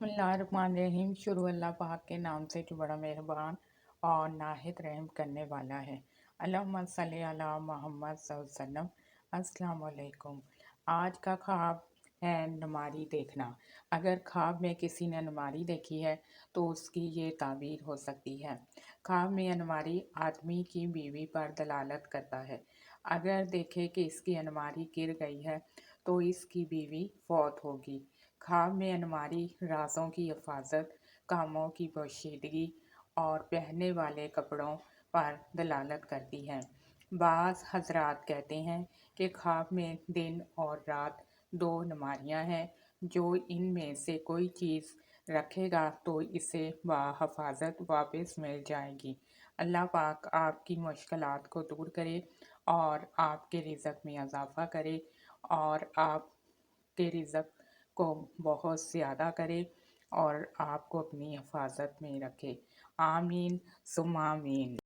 बिस्मिल्लाहिर्रहमानिर्रहीम। शुरू अल्लाह पाक के नाम से जो बड़ा मेहरबान और नाहित रहम करने वाला है। अल्लाहुम्मा सल्ली अला मुहम्मद सल्लल्लाहु अलैहि वसल्लम। अस्सलाम वालेकुम। आज का ख्वाब है नमारी देखना। अगर ख्वाब में किसी ने नमारी देखी है तो उसकी ये ताबीर हो सकती है। ख्वाब में अनमारी आदमी की बीवी पर दलालत करता है। अगर देखे कि इसकी अलमारी गिर गई है तो इसकी बीवी फौत होगी। ख्वाब में अलमारी राज़ों की हिफाजत, कामों की पोशीदगी और पहनने वाले कपड़ों पर दलालत करती है। बाज़ हज़रात कहते हैं कि ख्वाब में दिन और रात दो अलमारियाँ हैं, जो इनमें से कोई चीज़ रखेगा तो इसे बाहिफाजत वापस मिल जाएगी। अल्लाह पाक आपकी मुश्किलात को दूर करे और आपके रिज़्क़ में इजाफ़ा करे और आपके रिज़्क़ को बहुत ज़्यादा करे और आपको अपनी हिफाजत में रखे। आमीन सुम्मा आमीन।